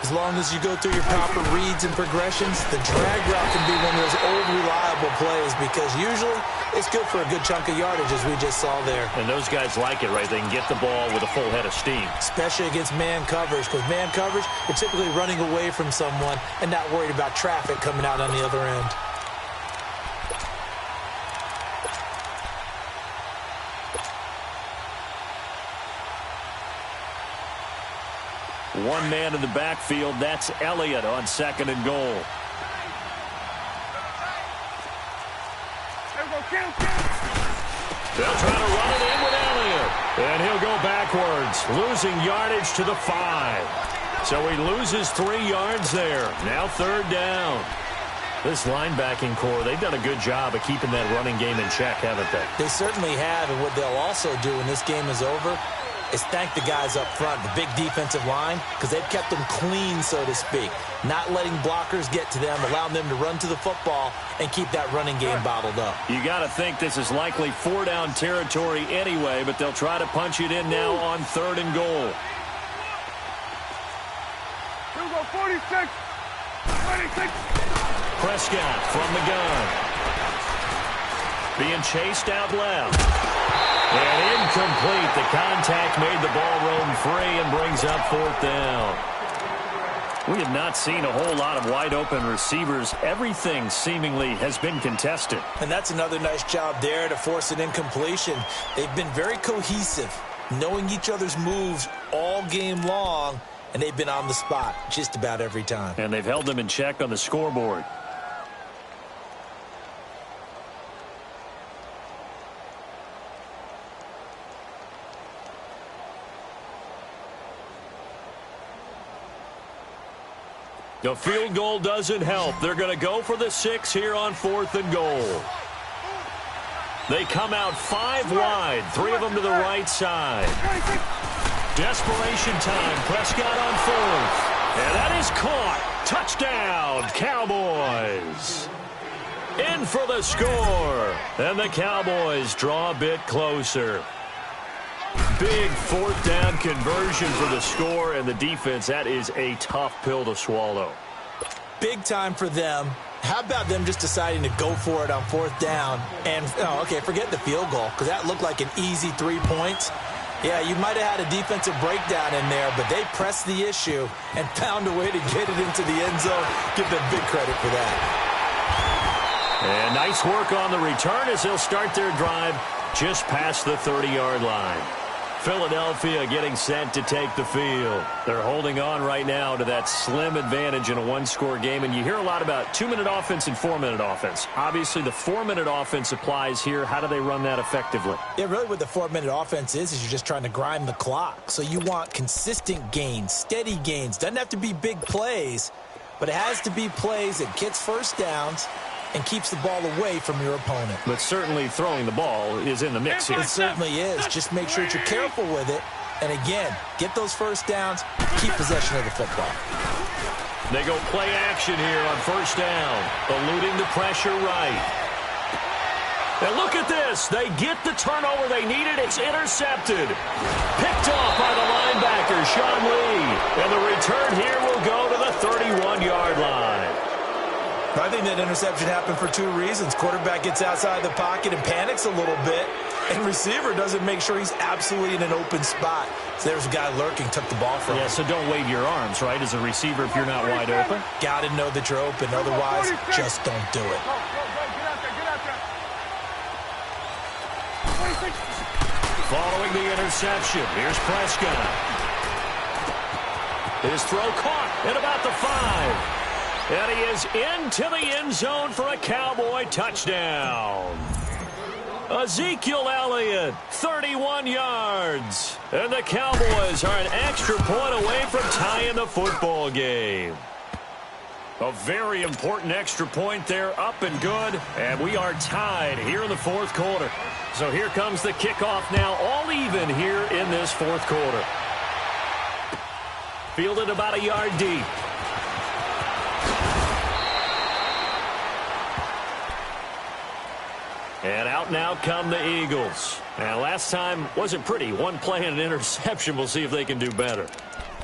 As long as you go through your proper reads and progressions, the drag route can be one of those old reliable plays because usually it's good for a good chunk of yardage as we just saw there. And those guys like it, right? They can get the ball with a full head of steam. Especially against man coverage because man coverage, you're typically running away from someone and not worried about traffic coming out on the other end. One man in the backfield, that's Elliott on 2nd and goal. They'll try to run it in with Elliott. And he'll go backwards, losing yardage to the 5. So he loses 3 yards there. Now 3rd down. This linebacking core, they've done a good job of keeping that running game in check, haven't they? They certainly have, and what they'll also do when this game is over is thank the guys up front, the big defensive line, because they've kept them clean, so to speak. Not letting blockers get to them, allowing them to run to the football and keep that running game bottled up. You got to think this is likely 4-down territory anyway, but they'll try to punch it in now on 3rd and goal. 46. Prescott from the gun. Being chased out left. And incomplete. The contact made the ball roam free and brings up 4th down. We have not seen a whole lot of wide-open receivers. Everything seemingly has been contested. And that's another nice job there to force an incompletion. They've been very cohesive, knowing each other's moves all game long, and they've been on the spot just about every time. And they've held them in check on the scoreboard. The field goal doesn't help. They're going to go for the 6 here on 4th and goal. They come out 5 wide, 3 of them to the right side. Desperation time. Prescott on 4th. And that is caught. Touchdown, Cowboys. In for the score. And the Cowboys draw a bit closer. Big 4th down conversion for the score, and the defense, that is a tough pill to swallow. Big time for them. How about them just deciding to go for it on 4th down? And, forget the field goal, because that looked like an easy 3 points. Yeah, you might have had a defensive breakdown in there, but they pressed the issue and found a way to get it into the end zone. Give them big credit for that. And nice work on the return as they'll start their drive just past the 30-yard line. Philadelphia getting set to take the field. They're holding on right now to that slim advantage in a one-score game, and you hear a lot about 2-minute offense and 4-minute offense. Obviously, the 4-minute offense applies here. How do they run that effectively? Yeah, really what the 4-minute offense is you're just trying to grind the clock. So you want consistent gains, steady gains. Doesn't have to be big plays, but it has to be plays that gets first downs and keeps the ball away from your opponent. But certainly throwing the ball is in the mix here. It certainly is. Just make sure that you're careful with it. And again, get those first downs, keep possession of the football. They go play action here on first down, eluding the pressure right. And look at this. They get the turnover they needed. It's intercepted. Picked off by the linebacker, Sean Lee. And the return here will go to the 31-yard line. I think that interception happened for two reasons. Quarterback gets outside the pocket and panics a little bit, and receiver doesn't make sure he's absolutely in an open spot. So there's a guy lurking, took the ball from him. Yeah, so don't wave your arms, right, as a receiver if you're not wide open? Got to know that you're open. Otherwise, just don't do it. Following the interception, here's Prescott. His throw caught at about the 5. And he is into the end zone for a Cowboy touchdown. Ezekiel Elliott, 31 yards. And the Cowboys are an extra point away from tying the football game. A very important extra point there, up and good. And we are tied here in the fourth quarter. So here comes the kickoff now, all even here in this fourth quarter. Fielded about a yard deep. And out now come the Eagles. Now, last time wasn't pretty. One play and an interception. We'll see if they can do better.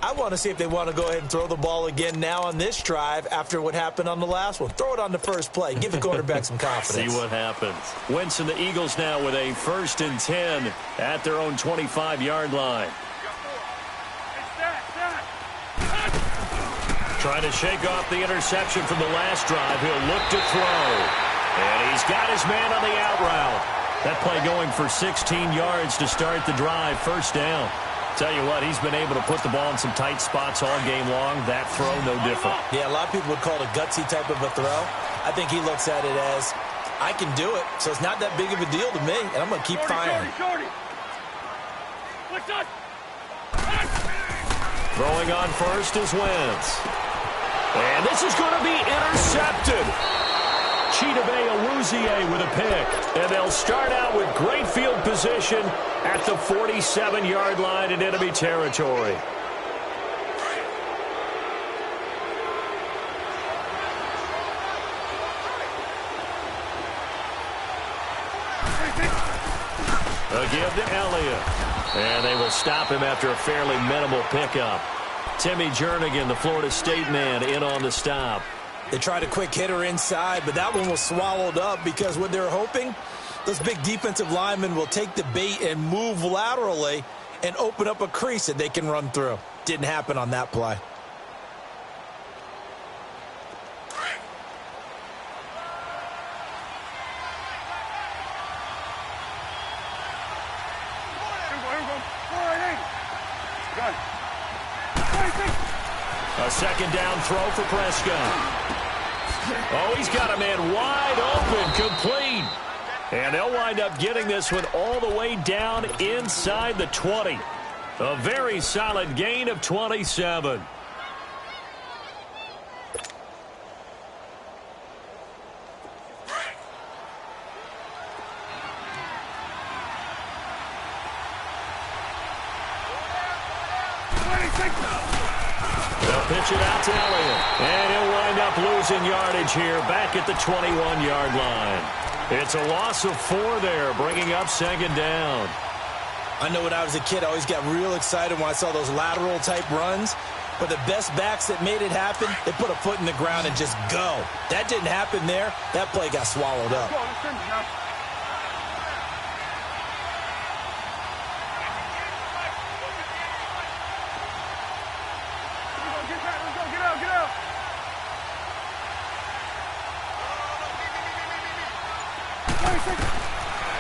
I want to see if they want to go ahead and throw the ball again now on this drive after what happened on the last one. Throw it on the first play. Give the quarterback some confidence. See what happens. Wentz and the Eagles now with a 1st and 10 at their own 25-yard line. Trying to shake off the interception from the last drive. He'll look to throw. And he's got his man on the out route. That play going for 16 yards to start the drive. First down. Tell you what, he's been able to put the ball in some tight spots all game long. That throw, no different. Yeah, a lot of people would call it a gutsy type of a throw. I think he looks at it as, I can do it, so it's not that big of a deal to me, and I'm going to keep firing. Throwing on first is Wentz. And this is going to be intercepted. Chidobe Awuzie with a pick. And they'll start out with great field position at the 47-yard line in enemy territory. A give to Elliott. And they will stop him after a fairly minimal pickup. Timmy Jernigan, the Florida State man, in on the stop. They tried a quick hitter inside, but that one was swallowed up because what they're hoping, those big defensive linemen will take the bait and move laterally and open up a crease that they can run through. Didn't happen on that play. A second down throw for Prescott. Oh, he's got a man wide open, complete. And they'll wind up getting this one all the way down inside the 20. A very solid gain of 27. They'll pitch it out to Elliott. And he'll wind up losing yardage here back at the 21-yard line. It's a loss of 4 there, bringing up second down. I know when I was a kid, I always got real excited when I saw those lateral-type runs. But the best backs that made it happen, they put a foot in the ground and just go. That didn't happen there. That play got swallowed up.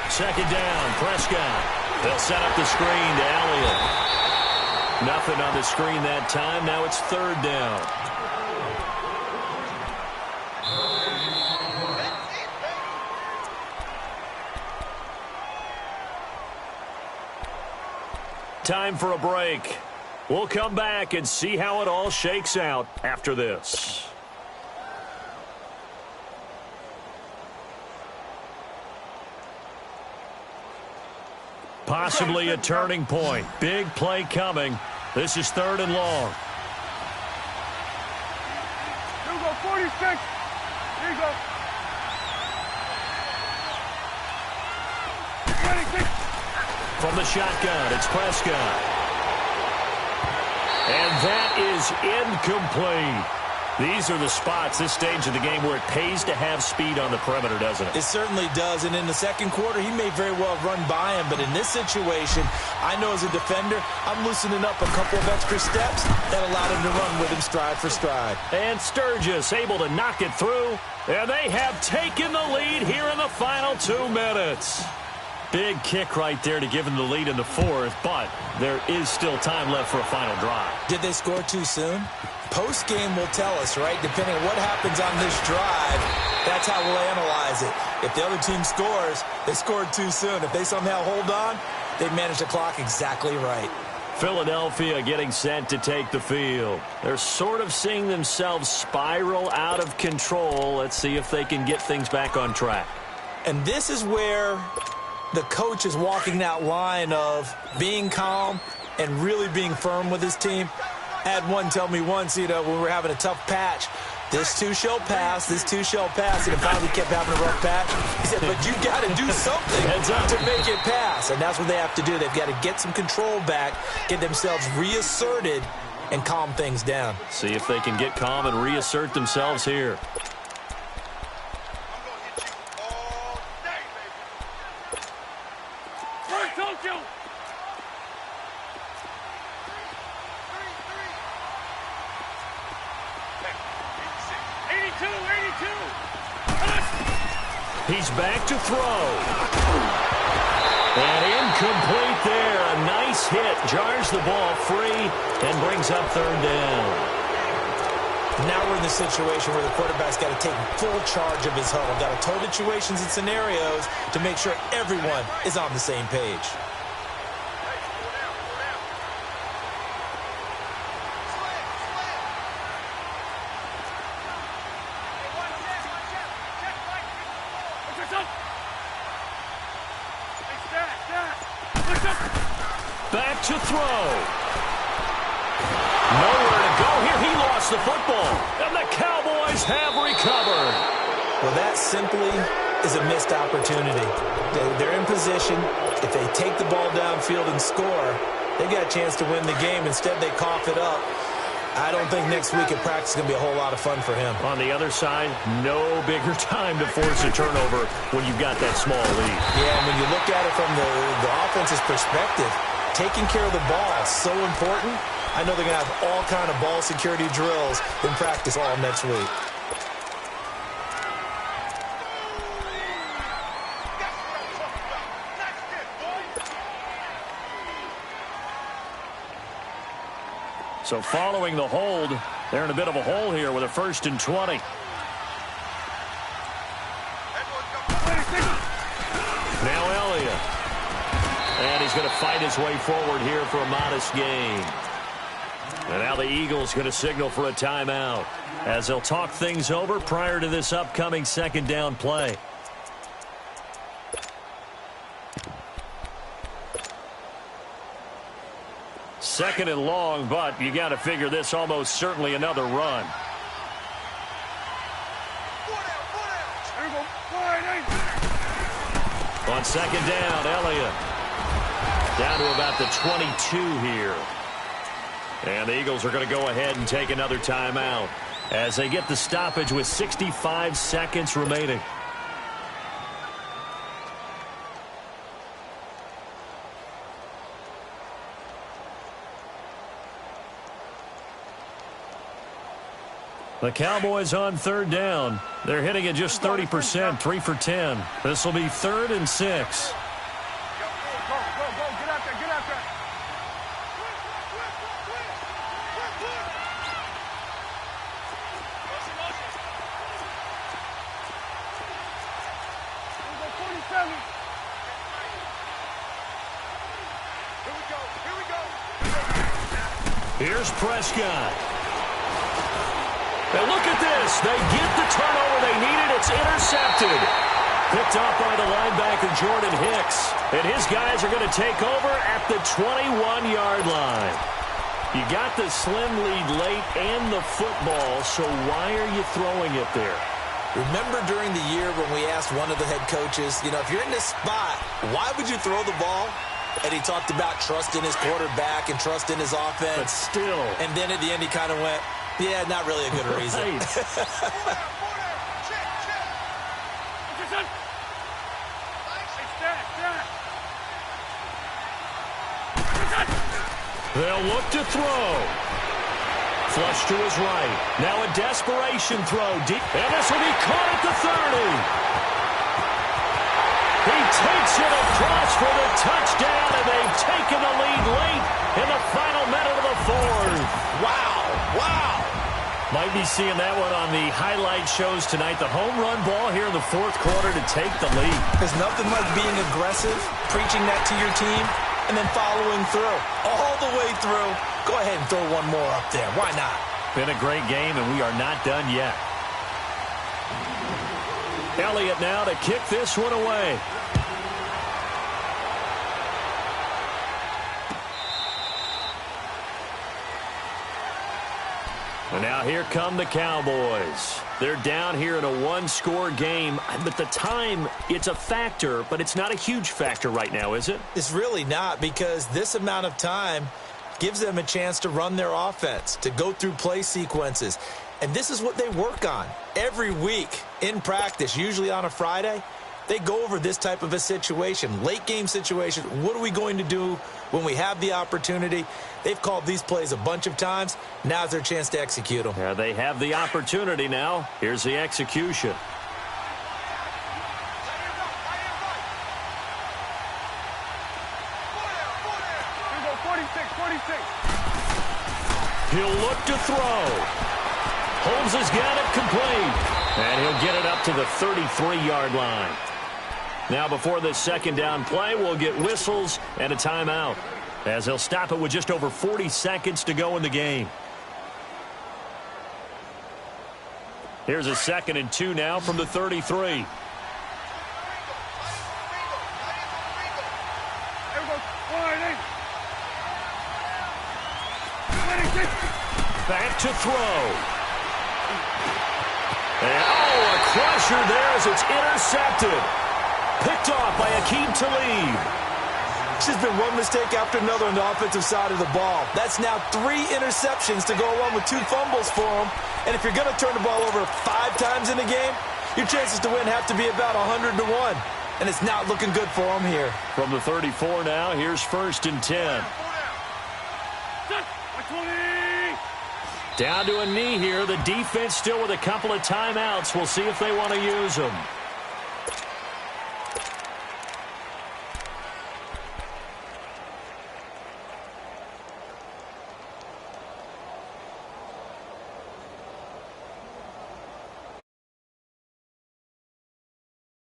Second down, Prescott. They'll set up the screen to Elliott. Nothing on the screen that time. Now it's third down. Time for a break. We'll come back and see how it all shakes out after this. Possibly a turning point. Big play coming. This is third and long. Here we go, 46. Here you go. 26. From the shotgun, it's Prescott. And that is incomplete. These are the spots, this stage of the game, where it pays to have speed on the perimeter, doesn't it? It certainly does, and in the second quarter, he may very well have run by him, but in this situation, I know as a defender, I'm loosening up a couple of extra steps that allowed him to run with him stride for stride. And Sturgis able to knock it through, and they have taken the lead here in the final 2 minutes. Big kick right there to give them the lead in the fourth, but there is still time left for a final drive. Did they score too soon? Post-game will tell us, right? Depending on what happens on this drive, that's how we'll analyze it. If the other team scores, they scored too soon. If they somehow hold on, they manage the clock exactly right. Philadelphia getting set to take the field. They're sort of seeing themselves spiral out of control. Let's see if they can get things back on track. And this is where the coach is walking that line of being calm and really being firm with his team. I had one tell me once, when we were having a tough patch, this too shall pass, this too shall pass, and it finally kept having a rough patch. He said, but you got to do something to make it pass, and that's what they have to do. They've got to get some control back, get themselves reasserted, and calm things down. See if they can get calm and reassert themselves here. He's back to throw. And incomplete there. A nice hit. Jars the ball free and brings up third down. Now we're in the situation where the quarterback's got to take full charge of his huddle. Got to total situations and scenarios to make sure everyone is on the same page. Back to throw. Nowhere to go here. He lost the football. And the Cowboys have recovered. Well, that simply is a missed opportunity. They're in position. If they take the ball downfield and score, they got a chance to win the game. Instead, they cough it up. I don't think next week at practice is going to be a whole lot of fun for him. On the other side, no bigger time to force a turnover when you've got that small lead. Yeah, and when you look at it from the offense's perspective, taking care of the ball is so important. I know they're going to have all kind of ball security drills in practice all next week. So following the hold, they're in a bit of a hole here with a 1st and 20. Now Elliott. And he's going to fight his way forward here for a modest gain. And now the Eagles going to signal for a timeout as they'll talk things over prior to this upcoming second down play. Second and long, but you got to figure this almost certainly another run. On second down, Elliott down to about the 22 here. And the Eagles are going to go ahead and take another timeout as they get the stoppage with 65 seconds remaining. The Cowboys on third down. They're hitting at just 30%, 3 for 10. This will be 3rd and 6. Here we go. Here's Prescott. And look at this. They get the turnover they needed. It's intercepted. Picked off by the linebacker, Jordan Hicks. And his guys are going to take over at the 21-yard line. You got the slim lead late and the football, so why are you throwing it there? Remember during the year when we asked one of the head coaches, if you're in this spot, why would you throw the ball? And he talked about trust in his quarterback and trust in his offense. But still. And then at the end he kind of went, yeah, not really a good reason. They'll look to throw. Flush to his right. Now a desperation throw. Deep. And this will be caught at the 30. He takes it across for the touchdown, and they've taken the lead late in the final minute of the fourth. Wow. Might be seeing that one on the highlight shows tonight. The home run ball here in the fourth quarter to take the lead. There's nothing like being aggressive, preaching that to your team, and then following through. All the way through. Go ahead and throw one more up there. Why not? Been a great game, and we are not done yet. Elliott now to kick this one away. And now here come the Cowboys. They're down here in a one-score game. But the time, it's a factor, but it's not a huge factor right now, is it? It's really not, because this amount of time gives them a chance to run their offense, to go through play sequences. And this is what they work on every week in practice, usually on a Friday. They go over this type of a situation, late-game situation. What are we going to do when we have the opportunity? They've called these plays a bunch of times. Now's their chance to execute them. Yeah, they have the opportunity now. Here's the execution. He'll look to throw. Holmes has got it complete. And he'll get it up to the 33-yard line. Now before this second down play, we'll get whistles and a timeout, as he'll stop it with just over 40 seconds to go in the game. Here's a 2nd and 2 now from the 33. Back to throw. And, a crusher there as it's intercepted. Picked off by Akeem Talib. It's just been one mistake after another on the offensive side of the ball. That's now 3 interceptions to go along with 2 fumbles for him. And if you're going to turn the ball over 5 times in the game, your chances to win have to be about 100 to 1. And it's not looking good for him here. From the 34 now, here's 1st and 10. Down to a knee here. The defense still with a couple of timeouts. We'll see if they want to use them.